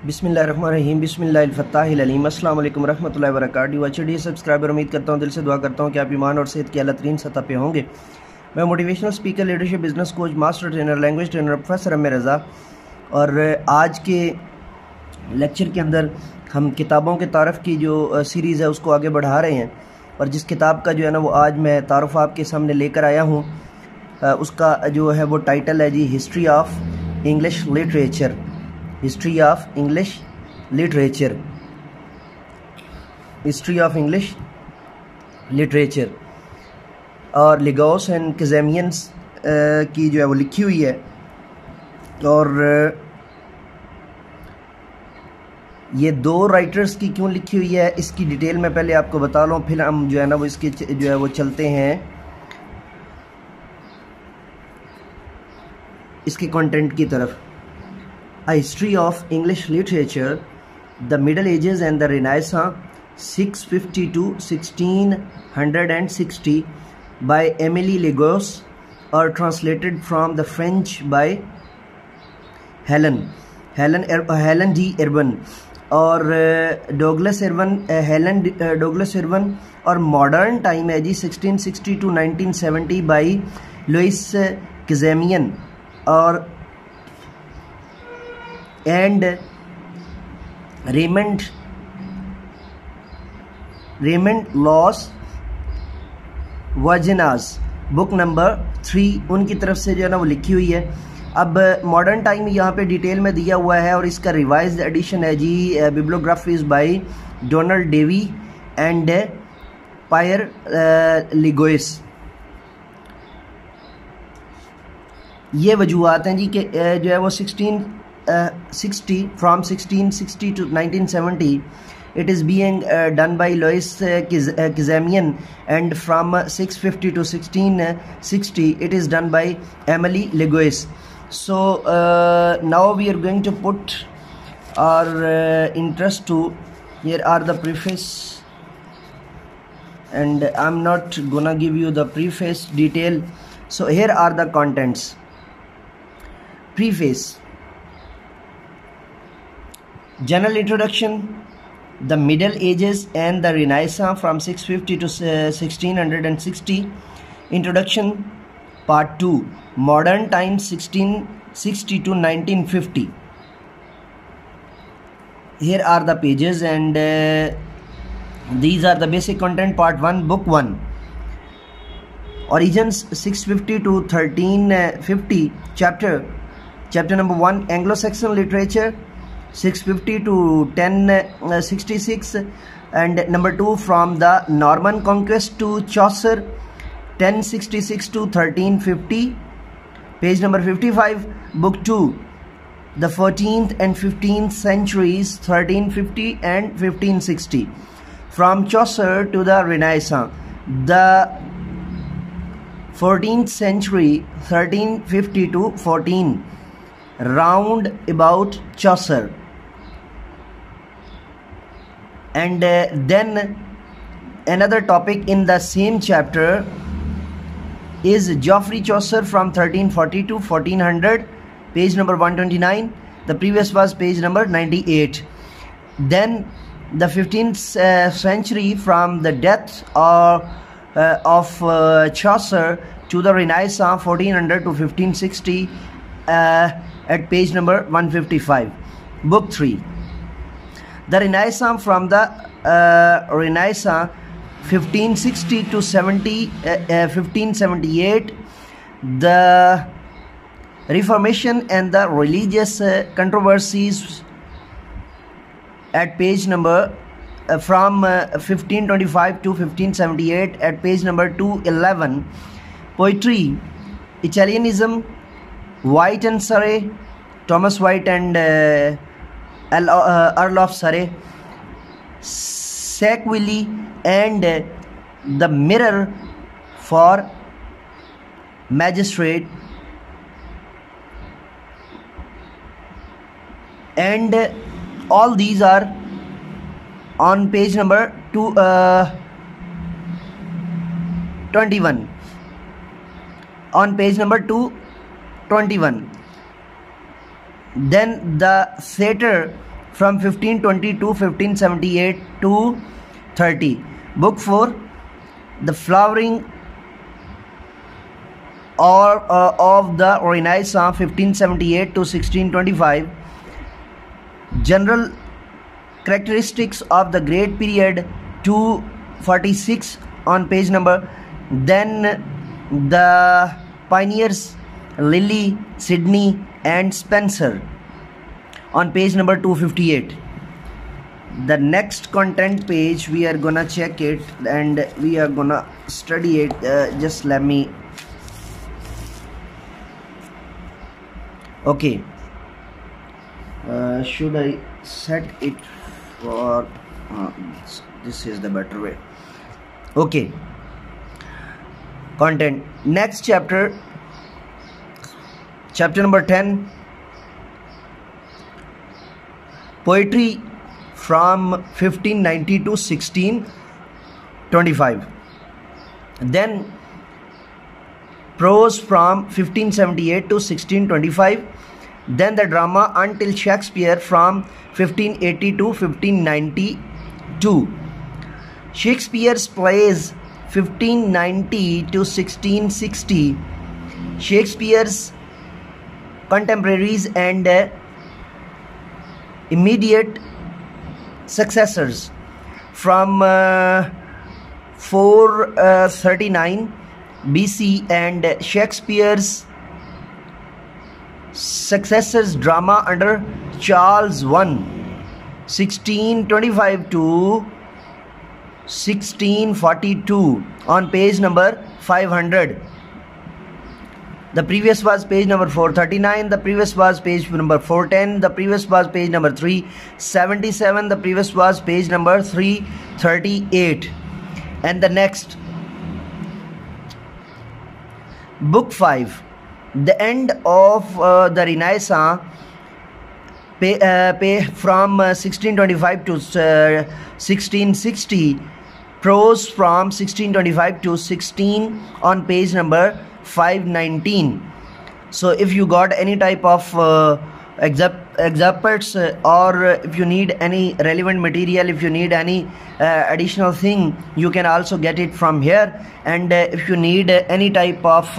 बिस्मिल्लाहिर्रहमानिर्रहीम बिस्मिल्लाहिल-फत्ताहिल-अलीम अस्सलाम वालेकुम रहमतुल्लाहि व बरकातुहू। अच्छे सब्सक्राइबर, उम्मीद करता हूँ, दिल से दुआ करता हूँ कि आप ईमान और सेहत की आला तरीन सतह पे होंगे। मैं motivational speaker, leadership, business coach, master trainer, language trainer professor MA रज़ा, और आज के लेक्चर के अंदर हम किताबों के तारफ़ की जो सीरीज़ है उसको आगे बढ़ा रहे हैं। और जिस किताब का जो है ना वो आज मैं तारुफ़ आपके सामने लेकर आया हूँ, उसका जो है वो टाइटल है जी History of English Literature. History of English Literature, History of English Literature, और legouis एंड cazamians की जो है वो लिखी हुई है। और ये दो राइटर्स की क्यों लिखी हुई है इसकी डिटेल मैं पहले आपको बता लूँ, फिर हम जो है ना वो इसके जो है वो चलते हैं इसके कंटेंट की तरफ। A History of English Literature, The Middle Ages and the Renaissance, 650 to 1660 by Emily Legouis, or translated from the French by Helen D. Irwin और Douglas Irwin, Helen Douglas Irwin, और मॉडर्न टाइम है जी 1660 to 1970 by Louis Cazamian और and Raymond Las Vergnas, book number 3 उनकी तरफ से जो है ना वो लिखी हुई है। अब मॉडर्न टाइम यहाँ पे डिटेल में दिया हुआ है और इसका रिवाइज्ड एडिशन है जी bibliographies by Donald Davie and Pierre Legouis. ये वजूहात हैं जी कि जो है वो 1660 to 1970 it is being done by Louis Cazamian, and from 650 to 1660 it is done by Emily Legouis. So now we are going to put our interest to, here are the preface, and I'm not gonna give you the preface detail. So here are the contents. Preface. General introduction, the Middle Ages and the Renaissance from 650 to 1660. Introduction, part 2, modern times 1660 to 1950. Here are the pages, and these are the basic content. Part 1, book 1, origins 650 to 1350. Chapter number 1, Anglo-Saxon literature 650 to 1066, and number 2, from the Norman conquest to Chaucer 1066 to 1350. Page number 55, book 2, the 14th and 15th centuries 1350 and 1560, from Chaucer to the Renaissance, the 14th century 1350 to 14 round about Chaucer. And then another topic in the same chapter is Geoffrey Chaucer from 1340 to 1400, page number 129. The previous was page number 98. Then the 15th century from the death of Chaucer to the Renaissance 1400 to 1560, at page number 155. Book 3, the Renaissance, from the Renaissance 1560 to 1578, the Reformation and the religious controversies, at page number from 1525 to 1578, at page number 211. Poetry, Italianism, White and Surrey, Thomas White and Earl of Surrey, Sackville and the Mirror for Magistrate, and all these are on page number 221. On page number 221. Then the theatre from 1520 to 1578 to 30. Book 4, The Flowering of the Renaissance 1578 to 1625. General Characteristics of the Great Period 246 on page number. Then the Pioneers Lilly, Sidney and Spencer on page number 258. The next content page we are gonna check it and we are gonna study it. Just let me. Okay, should I set it for this is the better way. Okay, content. Next chapter, chapter number 10, poetry from 1590 to 1625. Then prose from 1578 to 1625. Then the drama Until Shakespeare from 1580 to 1592. Shakespeare's plays 1590 to 1660. Shakespeare's contemporaries and immediate successors from 439 BC and Shakespeare's successors drama under Charles I 1625 to 1642 on page number 500. The previous was page number 439, the previous was page number 410, the previous was page number 377, the previous was page number 338. And the next, book 5, the end of the Renaissance, from 1625 to 1660, prose from 1625 to 16 on page number 519. So if you got any type of examples or if you need any relevant material, if you need any additional thing, you can also get it from here. And if you need any type of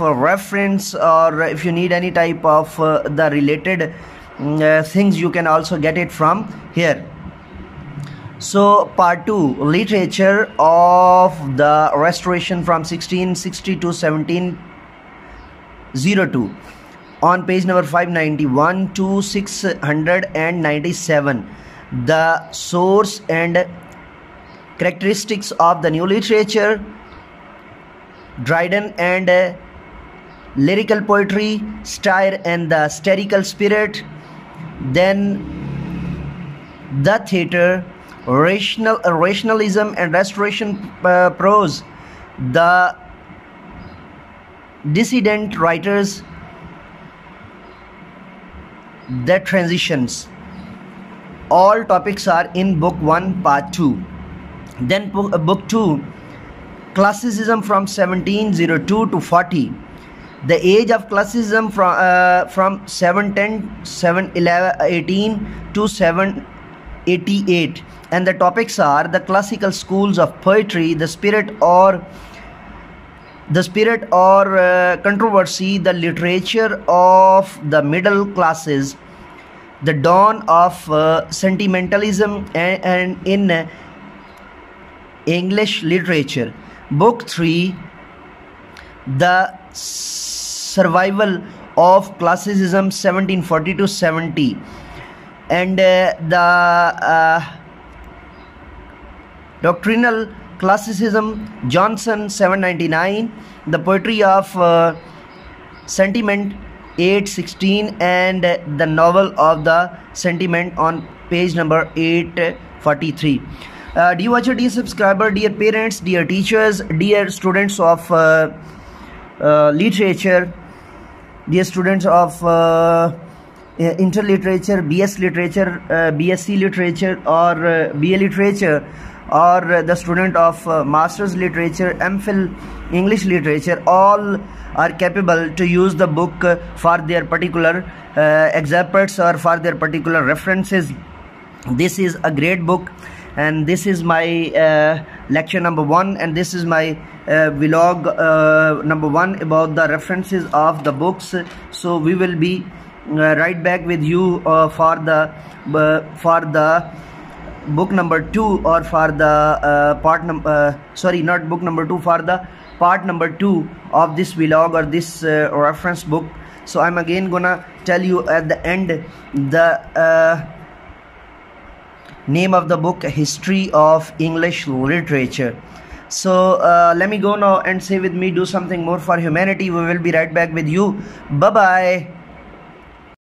reference, or if you need any type of the related things, you can also get it from here. So part 2, literature of the Restoration from 1660 to 1702 on page number 591 to 697. The source and characteristics of the new literature, Dryden and lyrical poetry, Styre and the satirical spirit. Then the theatre, rationalism and restoration prose, the dissident writers, the transitions. All topics are in book 1 part 2. Then book 2, classicism from 1702 to 40. The age of classicism from 718 to 788. And the topics are the classical schools of poetry, the spirit or controversy, the literature of the middle classes, the dawn of sentimentalism and in English literature. Book 3, the survival of classicism 1740 to 70. And the doctrinal classicism, Johnson 799, the poetry of sentiment 816, and the novel of the sentiment on page number 843. Dear watcher, dear subscriber, dear parents, dear teachers, dear students of literature, dear students of interliterature, BS literature, BSc literature or BA literature, or the student of Master's Literature, MPhil English Literature, all are capable to use the book for their particular examples or for their particular references. This is a great book, and this is my lecture number 1, and this is my vlog number 1 about the references of the books. So we will be right back with you for the book number 2, or for the part number sorry, not book number 2, for the part number 2 of this vlog or this reference book. So I'm again gonna tell you at the end the name of the book, History of English Literature. So let me go now and say with me, do something more for humanity. We will be right back with you. Bye bye.